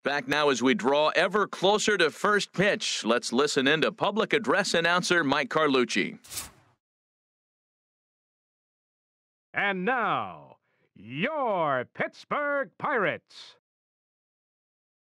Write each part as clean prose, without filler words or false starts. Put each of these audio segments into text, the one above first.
Back now as we draw ever closer to first pitch. Let's listen in to public address announcer Mike Carlucci. And now, your Pittsburgh Pirates.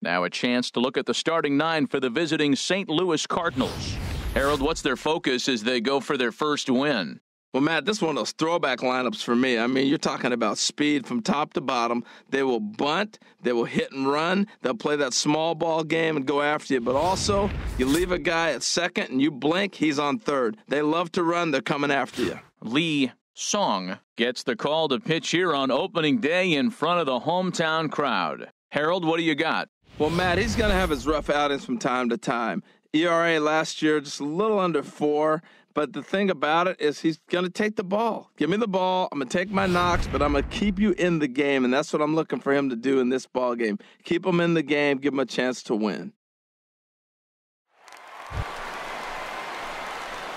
Now a chance to look at the starting nine for the visiting St. Louis Cardinals. Harold, what's their focus as they go for their first win? Well, Matt, this is one of those throwback lineups for me. I mean, you're talking about speed from top to bottom. They will bunt. They will hit and run. They'll play that small ball game and go after you. But also, you leave a guy at second and you blink, he's on third. They love to run. They're coming after you. Lee Song gets the call to pitch here on opening day in front of the hometown crowd. Harold, what do you got? Well, Matt, he's going to have his rough outings from time to time. ERA last year just a little under 4. But the thing about it is he's going to take the ball. Give me the ball. I'm going to take my knocks, but I'm going to keep you in the game, and that's what I'm looking for him to do in this ball game. Keep him in the game, give him a chance to win.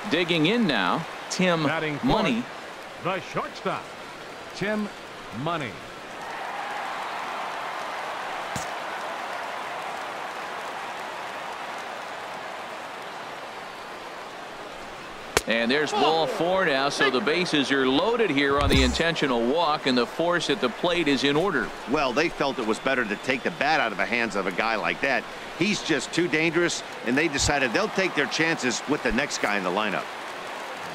Digging in now, Tim Money. The shortstop, Tim Money. And there's ball 4 now, so the bases are loaded here on the intentional walk, and the force at the plate is in order. Well, they felt it was better to take the bat out of the hands of a guy like that. He's just too dangerous, and they decided they'll take their chances with the next guy in the lineup.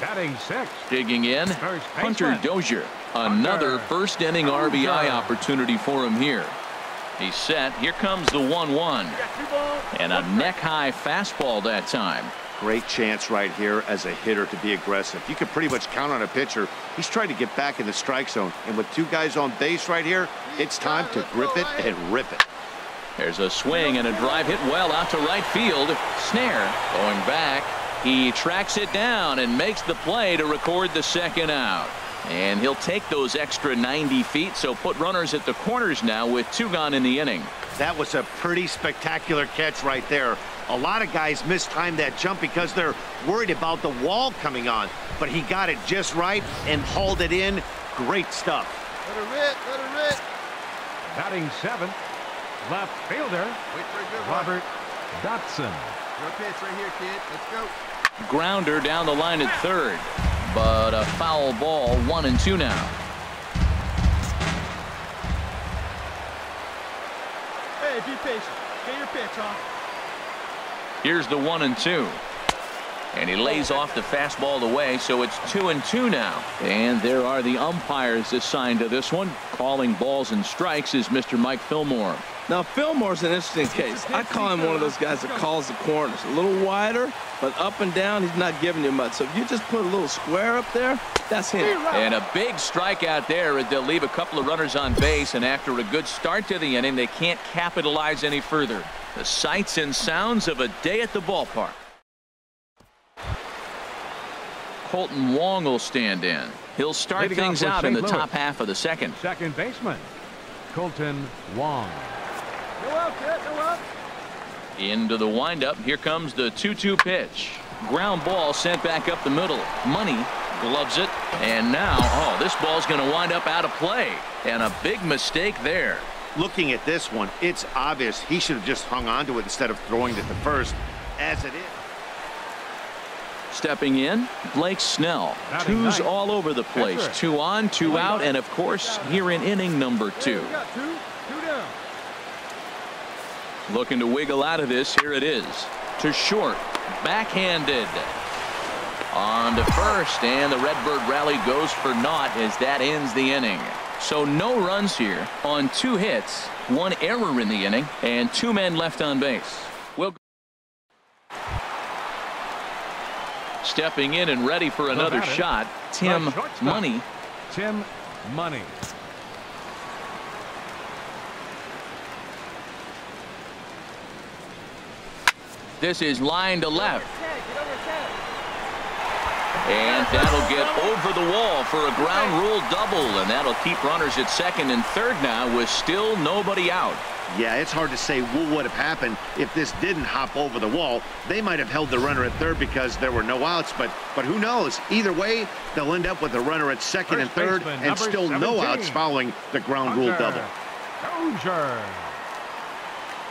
Batting 6. Digging in, Hunter Dozier. Another first-inning RBI opportunity for him here. He's set. Here comes the 1-1. And a neck-high fastball that time. Great chance right here as a hitter to be aggressive. You can pretty much count on a pitcher. He's trying to get back in the strike zone. And with 2 guys on base right here, it's time to grip it and rip it. There's a swing and a drive hit well out to right field. Snare going back. He tracks it down and makes the play to record the second out. And he'll take those extra 90 feet, so put runners at the corners now with 2 gone in the inning. That was a pretty spectacular catch right there. A lot of guys mistimed that jump because they're worried about the wall coming on. But he got it just right and hauled it in. Great stuff. Let her rip, let her rip. Batting 7th, left fielder, Robert Dotson. Your pitch right here, kid. Let's go. Grounder down the line at third. But a foul ball, 1-2 now. Hey, be patient. Get your pitch off. Here's the 1-2. And he lays off the fastball away, so it's 2-2 now. And there are the umpires assigned to this one. Calling balls and strikes is Mr. Mike Fillmore. Now, Fillmore's an interesting case. I call him one of those guys that calls the corners. A little wider, but up and down, he's not giving you much. So if you just put a little square up there, that's him. And a big strikeout there. They'll leave a couple of runners on base, and after a good start to the inning, they can't capitalize any further. The sights and sounds of a day at the ballpark. Colton Wong will stand in. He'll start things out in the top half of the second. Second baseman, Colton Wong. Go out, kid. Go out. Into the windup. Here comes the 2-2 pitch. Ground ball sent back up the middle. Money gloves it. And now, this ball's going to wind up out of play. And a big mistake there. Looking at this one, it's obvious he should have just hung on to it instead of throwing it to first, as it is. Stepping in, Blake Snell. 2s all over the place. 2 on, 2 out, and of course, here in inning number 2. We got two down. Looking to wiggle out of this. Here it is. To short. Backhanded. On to first, and the Redbird rally goes for naught as that ends the inning. So no runs here on 2 hits, 1 error in the inning, and 2 men left on base. Stepping in and ready for another shot, Tim Money. Tim Money. This is line to left. And that'll get over the wall for a ground rule double, and that'll keep runners at second and third now with still nobody out. Yeah, it's hard to say what would have happened if this didn't hop over the wall. They might have held the runner at third because there were no outs, but who knows? Either way, they'll end up with a runner at second and third and still 17. No outs following the ground rule double. Dozier.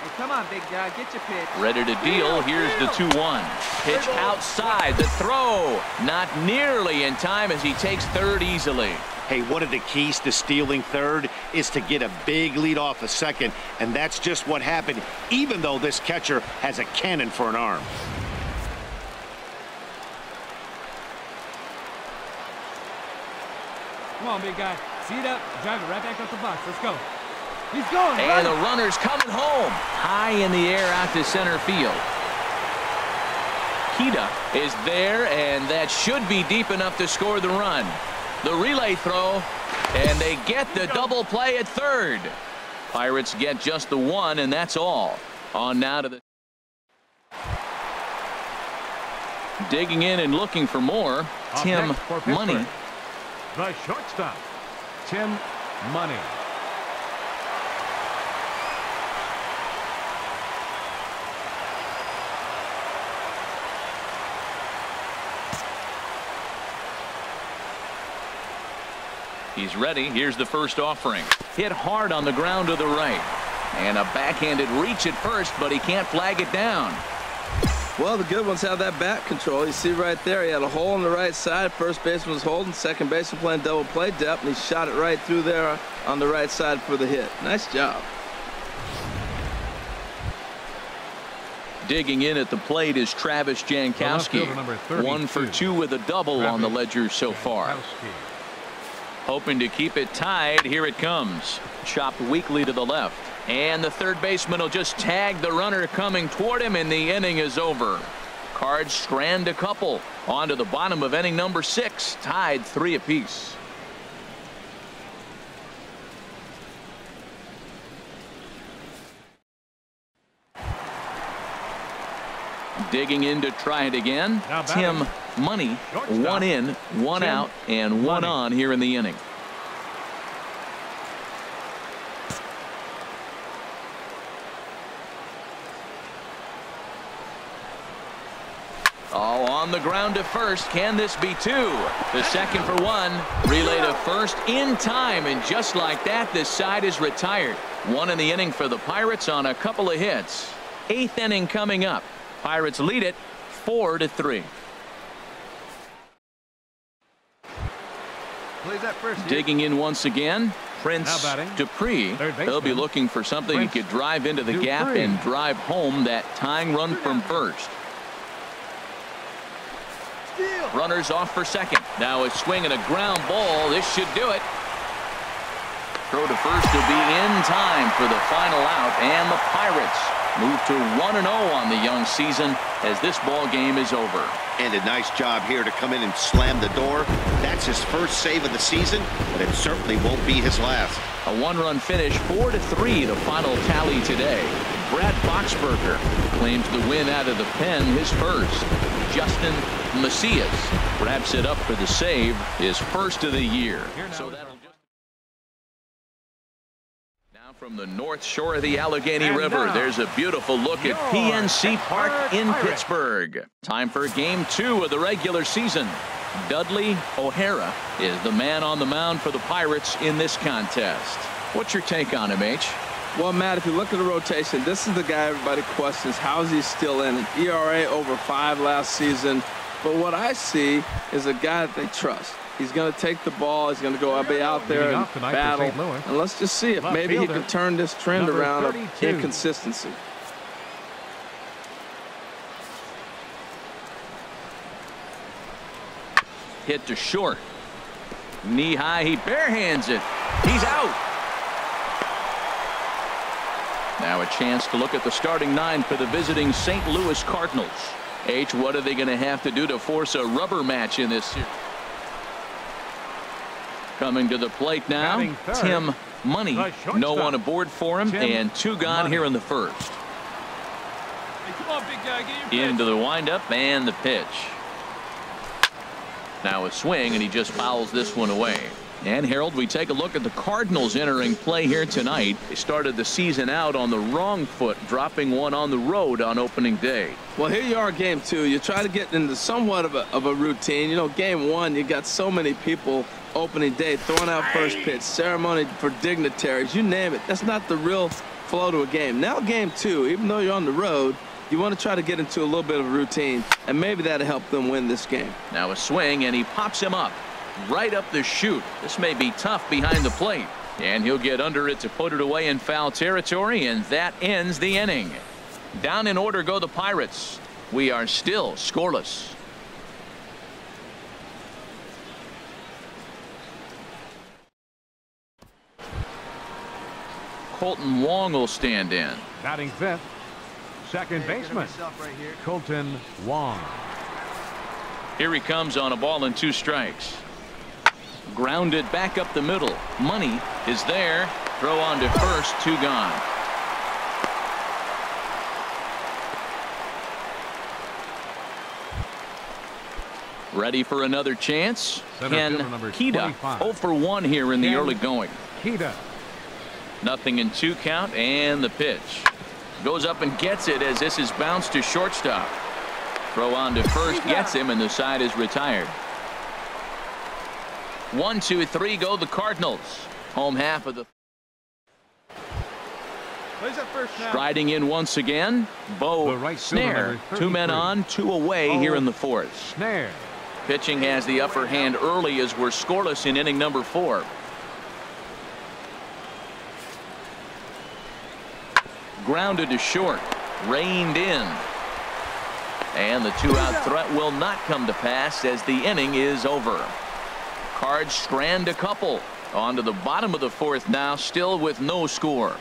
Hey, come on, big guy. Get your pitch. Ready to deal. Here's the 2-1. Pitch outside. The throw. Not nearly in time as he takes third easily. Hey, one of the keys to stealing third is to get a big lead off a second, and that's just what happened, even though this catcher has a cannon for an arm. Come on, big guy. Seat up. Drive it right back up the box. Let's go. He's going. And the runner's coming home. High in the air out to center field. Kita is there, and that should be deep enough to score the run. The relay throw, and they get the double play at third. Pirates get just the one, and that's all. On now to the... Digging in and looking for more, Tim Money. The shortstop, Tim Money. He's ready. Here's the first offering. Hit hard on the ground to the right. And a backhanded reach at first, but he can't flag it down. Well, the good ones have that bat control. You see right there, he had a hole on the right side. First baseman was holding. Second baseman playing double play depth, and he shot it right through there on the right side for the hit. Nice job. Digging in at the plate is Travis Jankowski. 1 for 2 with a double on the ledger so far. Hoping to keep it tied. Here it comes. Chopped weakly to the left. And the third baseman will just tag the runner coming toward him, and the inning is over. Cards strand a couple. On to the bottom of inning number 6. Tied 3 apiece. Digging in to try it again. Tim Money. 1 in, 1 out, and 1 on here in the inning. Oh, on the ground to first. Can this be 2? The second for 1. Relay to first in time, and just like that, this side is retired. 1 in the inning for the Pirates on a couple of hits. 8th inning coming up. Pirates lead it 4-3. Digging in once again, Prince Dupree. He'll be looking for something he could drive into the gap and drive home that tying run from first. Runners off for second. Now a swing and a ground ball. This should do it. Throw to first will be in time for the final out, and the Pirates move to 1-0 on the young season as this ball game is over. And a nice job here to come in and slam the door. That's his first save of the season, but it certainly won't be his last. A 1-run finish, 4-3 the final tally today. Brad Boxberger claims the win out of the pen, his first. Justin Macias wraps it up for the save, his first of the year. So that'll just... Now from the north shore of the Allegheny River, there's a beautiful look at PNC Park in Pittsburgh. Time for game 2 of the regular season. Dudley O'Hara is the man on the mound for the Pirates in this contest. What's your take on him, H? Well, Matt, if you look at the rotation, this is the guy everybody questions. How is he still in it? ERA over 5 last season. But what I see is a guy that they trust. He's going to take the ball. He's going to go be out there and battle. And let's just see if maybe he can turn this trend around of inconsistency. Hit to short. Knee high. He barehands it. He's out. Now a chance to look at the starting 9 for the visiting St. Louis Cardinals. H, what are they going to have to do to force a rubber match in this series? Coming to the plate now, Tim Money. No one aboard for him, and 2 gone here in the first. Hey, come on, big guy, get your Into the windup and the pitch. Now a swing, and he just fouls this one away. And Harold, we take a look at the Cardinals entering play here tonight. They started the season out on the wrong foot, dropping one on the road on opening day. Well, here you are, game 2. You try to get into somewhat of a routine. You know, game 1, you got so many people opening day throwing out first pitch, ceremony for dignitaries, you name it. That's not the real flow to a game. Now game two, even though you're on the road, you want to try to get into a little bit of a routine, and maybe that'll help them win this game. Now a swing, and he pops him up right up the chute. This may be tough behind the plate, and he'll get under it to put it away in foul territory, and that ends the inning. Down in order go the Pirates. We are still scoreless. Colton Wong will stand in. Batting fifth, second baseman, Colton Wong. Here he comes on a ball and 2 strikes. Grounded back up the middle. Money is there. Throw on to first. 2 gone. Ready for another chance. Ken Kida 0 for 1 here in the early going. Kida. Nothing in 2 count, and the pitch goes up and gets it as this is bounced to shortstop. Throw on to first gets him, and the side is retired. 1, 2, 3 go the Cardinals. Home half of the. Striding in once again, Bo Snare. 2 men on, 2 away here in the 4th. Snare. Pitching has the upper hand early as we're scoreless in inning number 4. Grounded to short, reined in, and the 2-out threat will not come to pass as the inning is over. Cards strand a couple on to the bottom of the 4th now, still with no score.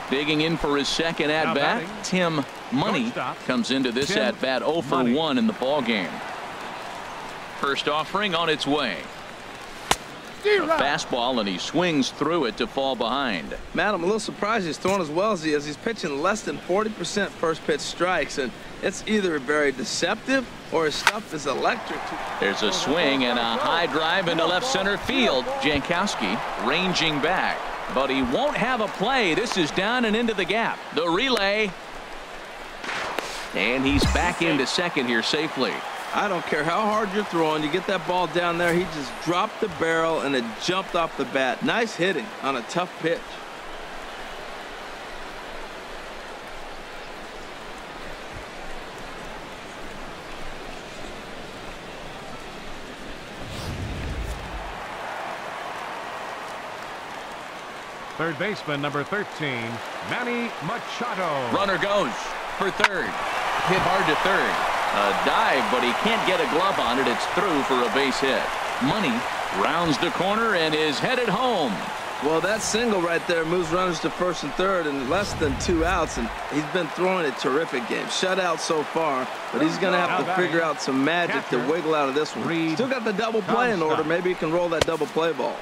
Digging in for his second at bat, Tim Money comes into this at bat 0 for 1 in the ball game. First offering on its way. A fastball, and he swings through it to fall behind. Matt, I'm a little surprised he's throwing as well as he is. He's pitching less than 40% first pitch strikes, and it's either very deceptive or his stuff is electric. There's a swing and a high drive into left center field. Jankowski ranging back, but he won't have a play. This is down and into the gap. The relay, and he's back into second here safely. I don't care how hard you're throwing, you get that ball down there, he just dropped the barrel and it jumped off the bat. Nice hitting on a tough pitch. Third baseman, number 13, Manny Machado. Runner goes for third. Hit hard to third. A dive, but he can't get a glove on it. It's through for a base hit. Money rounds the corner and is headed home. Well, that single right there moves runners to first and third in less than 2 outs, and he's been throwing a terrific game. Shutout so far, but he's going to have to figure out some magic to wiggle out of this one. Still got the double play in order. Maybe he can roll that double play ball.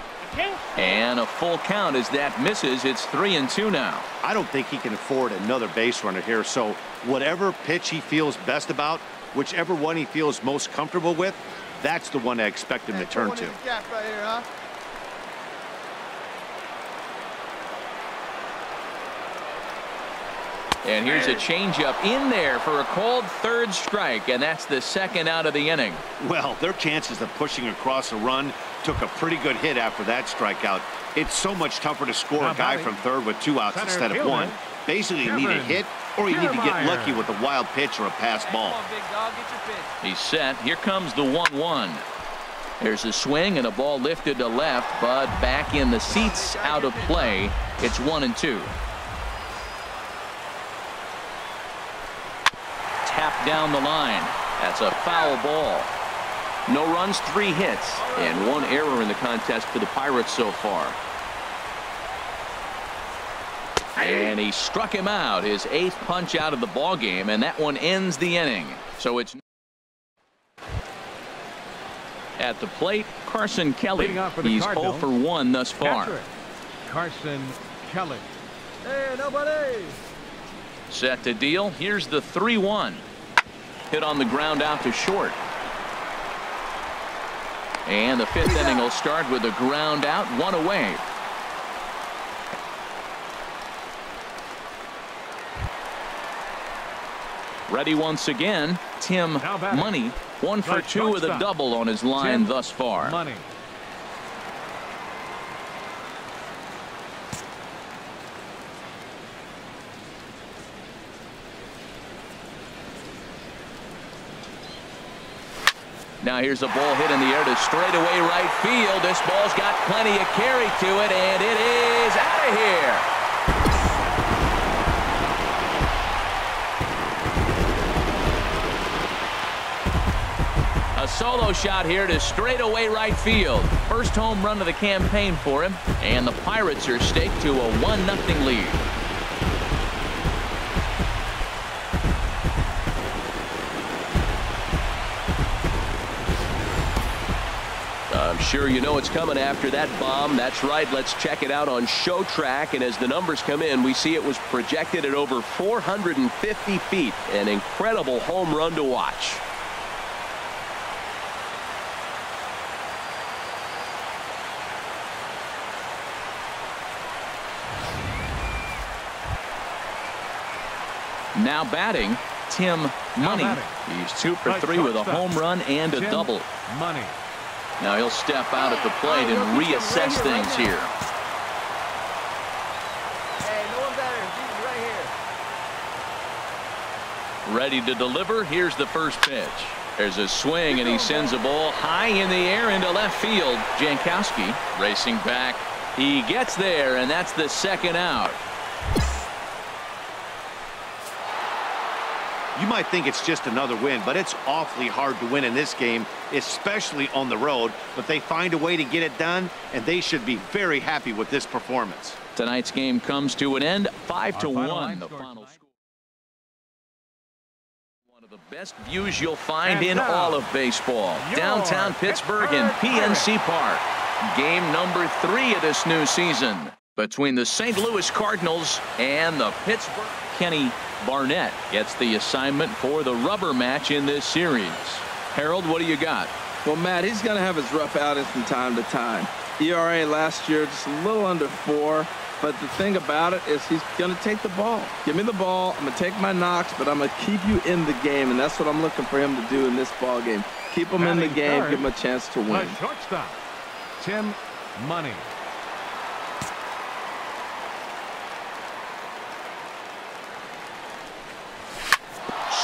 And a full count as that misses. It's 3-2 now. I don't think he can afford another base runner here, so whatever pitch he feels best about, whichever one he feels most comfortable with, that's the one I expect him to turn to. And here's a changeup in there for a called third strike, and that's the second out of the inning. Well, their chances of pushing across a run took a pretty good hit after that strikeout. It's so much tougher to score a guy from third with 2 outs instead of 1. Basically, you need a hit, or you need to get lucky with a wild pitch or a pass ball. He's set. Here comes the 1-1. There's a swing and a ball lifted to left, but back in the seats, out of play. It's 1-2. Tap down the line. That's a foul ball. No runs, 3 hits, and 1 error in the contest for the Pirates so far. And he struck him out, his 8th punch out of the ball game, and that one ends the inning. So it's at the plate, Carson Kelly. He's 0 for 1 thus far. Carson Kelly. Hey, nobody. Set to deal. Here's the 3-1. Hit on the ground out to short. And the 5th inning will start with a ground out, 1 away. Ready once again, Tim Money. 1 for 2 with a double on his line thus far. Money. Now here's a ball hit in the air to straightaway right field. This ball's got plenty of carry to it, and it is out of here. A solo shot here to straightaway right field. First home run of the campaign for him, and the Pirates are staked to a 1-0 lead. I'm sure you know it's coming after that bomb. That's right. Let's check it out on Show Track. And as the numbers come in, we see it was projected at over 450 feet. An incredible home run to watch. Now batting, Tim Money. He's 2 for 3 with a home run and a double. Money. Now he'll step out at the plate and reassess things here. Hey, no one better. He's right here. Ready to deliver. Here's the first pitch. There's a swing, and he sends a ball high in the air into left field. Jankowski racing back. He gets there, and that's the second out. You might think it's just another win, but it's awfully hard to win in this game, especially on the road. But they find a way to get it done, and they should be very happy with this performance. Tonight's game comes to an end, 5-1. The final score. One of the best views you'll find in all of baseball. Downtown Pittsburgh in PNC Park. Game number 3 of this new season between the St. Louis Cardinals and the Pittsburgh. Kenny Barnett gets the assignment for the rubber match in this series. Harold, what do you got? Well, Matt, he's going to have his rough outings from time to time. ERA last year just a little under 4. But the thing about it is he's going to take the ball. Give me the ball. I'm going to take my knocks, but I'm going to keep you in the game, and that's what I'm looking for him to do in this ball game. Keep him in the game, give him a chance to win. The shortstop, Tim Money.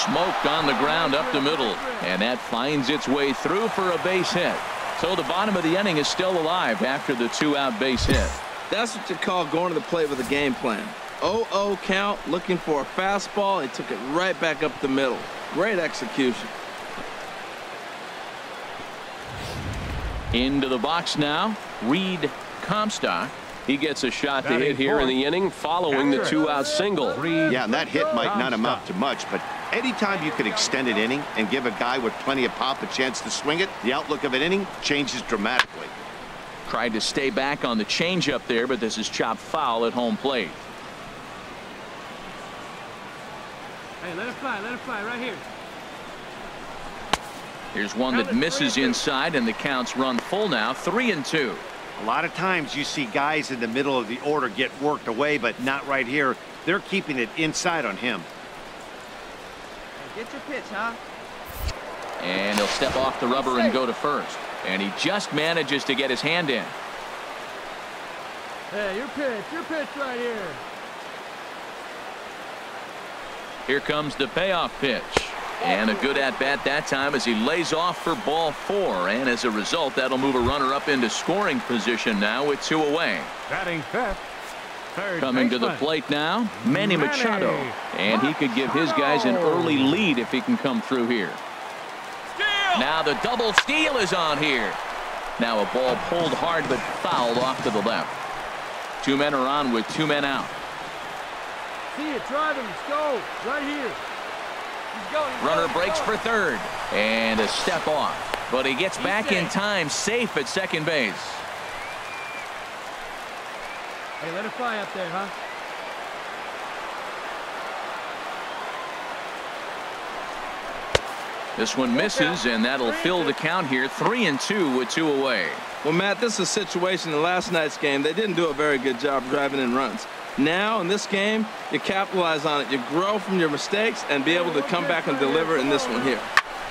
Smoked on the ground up the middle, and that finds its way through for a base hit. So the bottom of the inning is still alive after the 2-out base hit. That's what you call going to the plate with a game plan. 0-0 count, looking for a fastball. He took it right back up the middle. Great execution. Into the box now, Reed Comstock. He gets a shot to hit here in the inning following the 2-out single. Yeah, and that hit might not amount to much, but anytime you can extend an inning and give a guy with plenty of pop a chance to swing it, the outlook of an inning changes dramatically. Tried to stay back on the changeup there, but this is chopped foul at home plate. Hey, let it fly right here. Here's one that misses inside, and the count's run full now, 3-2. A lot of times you see guys in the middle of the order get worked away, but not right here. They're keeping it inside on him. Hey, get your pitch, huh? And he'll step off the rubber and go to first. And he just manages to get his hand in. Hey, your pitch right here. Here comes the payoff pitch. And a good at-bat that time as he lays off for ball 4. And as a result, that'll move a runner up into scoring position now with 2 away. Batting fifth, third Coming to the plate now, Manny Machado. And he could give his guys an early lead if he can come through here. Now the double steal is on here. Now a ball pulled hard but fouled off to the left. 2 men are on with 2 men out. See it, drive him, let's go, right here. Runner breaks for third, and a step off, but he gets back in time, safe at second base. Hey, let it fly up there, huh? This one misses, and that'll fill the count here, 3-2 with 2 away. Well, Matt, this is a situation in last night's game. They didn't do a very good job driving in runs. Now, in this game, you capitalize on it. You grow from your mistakes and be able to come back and deliver in this one here.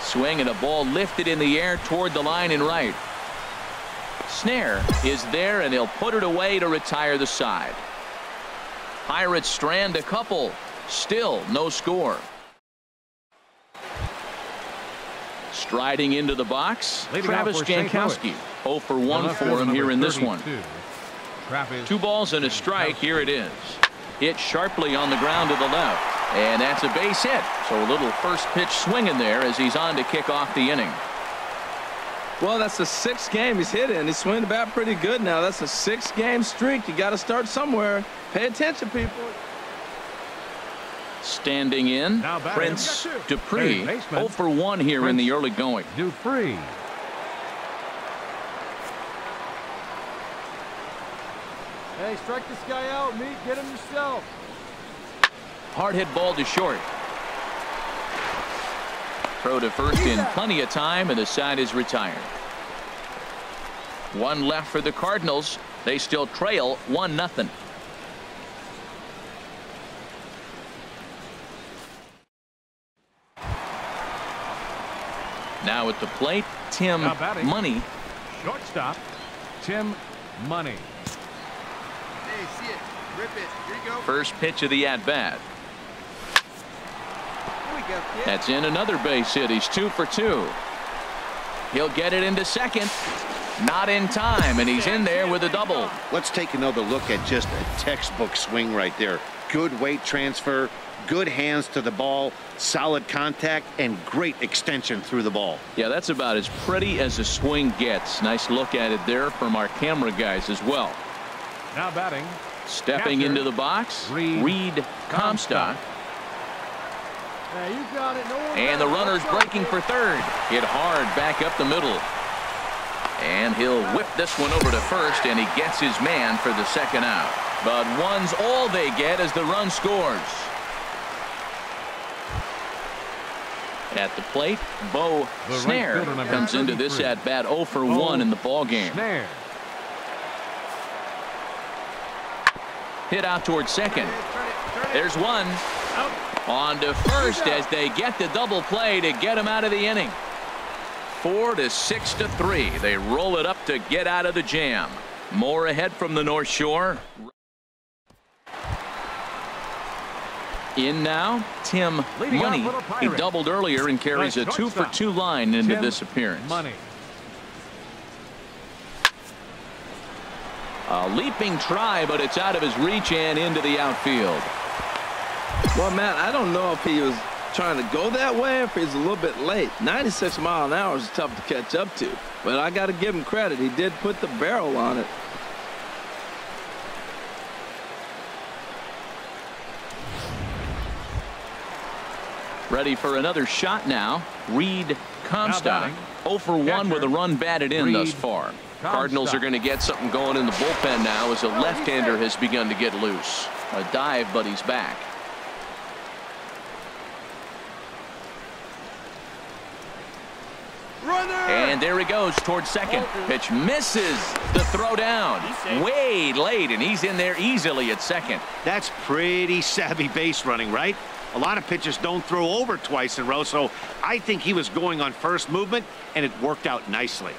Swing and a ball lifted in the air toward the line and right. Snare is there, and he'll put it away to retire the side. Pirates strand a couple. Still no score. Striding into the box, Travis Jankowski. 0 for 1 for him here in this one. 2 balls and a strike. Here it is. Hit sharply on the ground to the left. And that's a base hit. So a little first pitch swing in there as he's on to kick off the inning. Well, that's the 6th game he's hit in. He's swinging the bat pretty good now. That's a 6-game streak. You got to start somewhere. Pay attention, people. Standing in, Prince Dupree. 0 for 1 here in the early going. Dupree. Hey, strike this guy out, Meat. Get him yourself. Hard hit ball to short. Throw to first in plenty of time, and the side is retired. 1 left for the Cardinals. They still trail 1-0. Now at the plate, Tim Money. Shortstop, Tim Money. Hey, see it. Rip it. Here you go. First pitch of the at-bat. Here we go, kid. That's in another base hit. He's 2 for 2. He'll get it into second. Not in time, and he's in there with a double. Let's take another look at just a textbook swing right there. Good weight transfer, good hands to the ball, solid contact, and great extension through the ball. Yeah, that's about as pretty as a swing gets. Nice look at it there from our camera guys as well. Now batting. Stepping into the box, Reed Comstock. Hey, you got it. No one And the runner's breaking for third. Hit hard back up the middle. And he'll whip this one over to first, and he gets his man for the second out. But one's all they get as the run scores. At the plate, Bo Snare comes into this at bat 0 for 1 in the ball game. Snare. Hit out towards second. There's one. On to first as they get the double play to get him out of the inning. 4 to 6 to 3. They roll it up to get out of the jam. More ahead from the North Shore. In now, Tim Money. He doubled earlier and carries a 2 for 2 line into this appearance. Money. A leaping try, but it's out of his reach and into the outfield. Well, man, I don't know if he was trying to go that way or if he's a little bit late. 96 miles an hour is tough to catch up to, but I got to give him credit. He did put the barrel on it. Ready for another shot now. Reed Comstock. 0 for 1 with a run batted in thus far. Cardinals are going to get something going in the bullpen now as a left-hander has begun to get loose. A dive, but he's back. And there he goes towards second. Pitch misses. The throw down. Way late, and he's in there easily at second. That's pretty savvy base running, right? A lot of pitchers don't throw over twice in a row, so I think he was going on first movement, and it worked out nicely.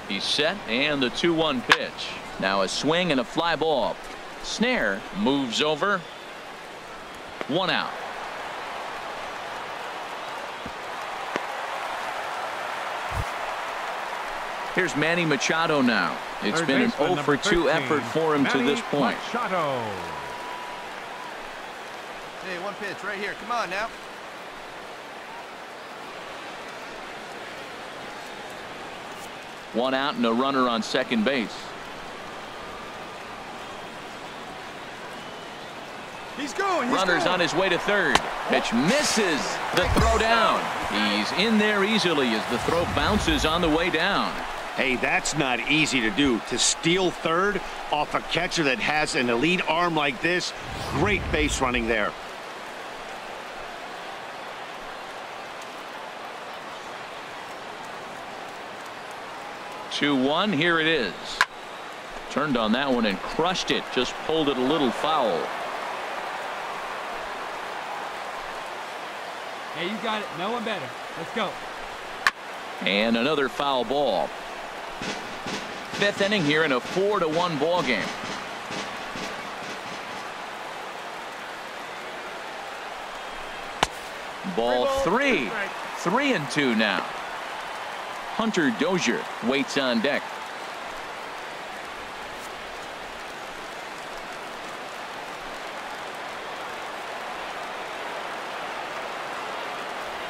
He's set, and the 2-1 pitch. Now a swing and a fly ball. Snare moves over. 1 out. Here's Manny Machado now. It's been an 0 for 2 effort for him to this point. Machado. Hey, 1 pitch right here. Come on now. One out and a runner on second base. He's going. Runner's on his way to third. Pitch misses. The throw down. He's in there easily as the throw bounces on the way down. Hey, that's not easy to do. To steal third off a catcher that has an elite arm like this, great base running there. 2-1. Here it is. Turned on that one and crushed it. Just pulled it a little foul. Hey, you got it. No one better. Let's go. And another foul ball. Fifth inning here in a 4-1 ball game. Ball 3. 3-2 now. Hunter Dozier waits on deck.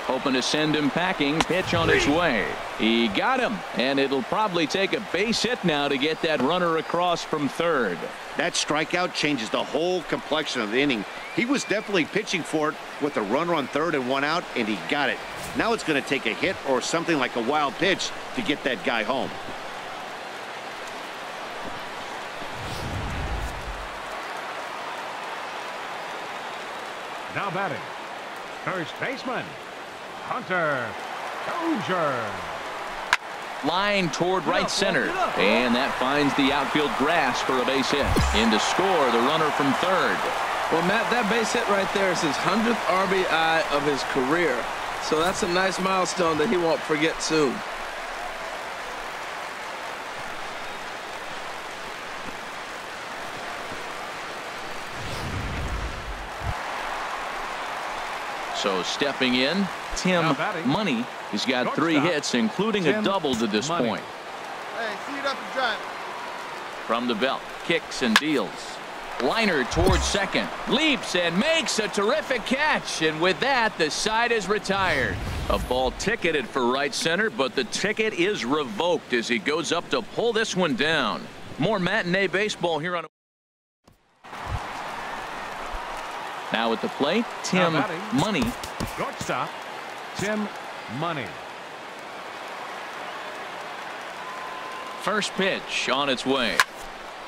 Hoping to send him packing. Pitch on its way. He got him, and it'll probably take a base hit now to get that runner across from third. That strikeout changes the whole complexion of the inning. He was definitely pitching for it with a runner on third and 1 out, and he got it. Now it's going to take a hit or something like a wild pitch to get that guy home. Now batting, first baseman, Hunter Dozier. Line toward right center, and that finds the outfield grass for a base hit. In to score, the runner from third. Well, Matt, that base hit right there is his 100th RBI of his career. So that's a nice milestone that he won't forget soon. So stepping in, Tim Money. He's got 3 hits, including a double to this point. Hey, see it up and drive. From the belt, kicks and deals. Liner towards second, leaps and makes a terrific catch, and with that the side is retired. A ball ticketed for right center, but the ticket is revoked as he goes up to pull this one down. More matinee baseball here on. Now at the plate, Tim Money. Shortstop, Tim Money. First pitch on its way.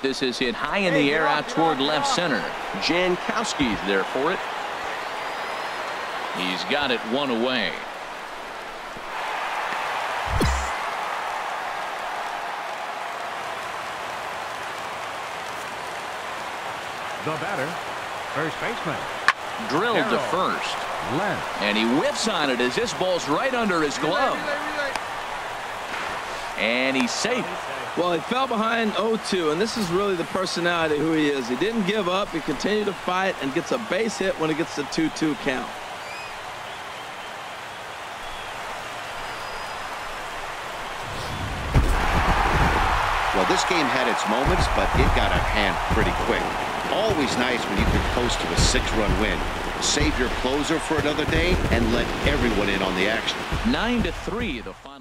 This is hit high in the air out toward left center. Jankowski's there for it. He's got it 1 away. The batter, first baseman, Drilled to first. Left. And he whiffs on it as this ball's right under his glove. And he's safe. Well, he fell behind 0-2, and this is really the personality who he is. He didn't give up. He continued to fight and gets a base hit when it gets the 2-2 count. Well, this game had its moments, but it got out of hand pretty quick. Always nice when you can coast to a 6-run win. Save your closer for another day and let everyone in on the action. 9-3 the final.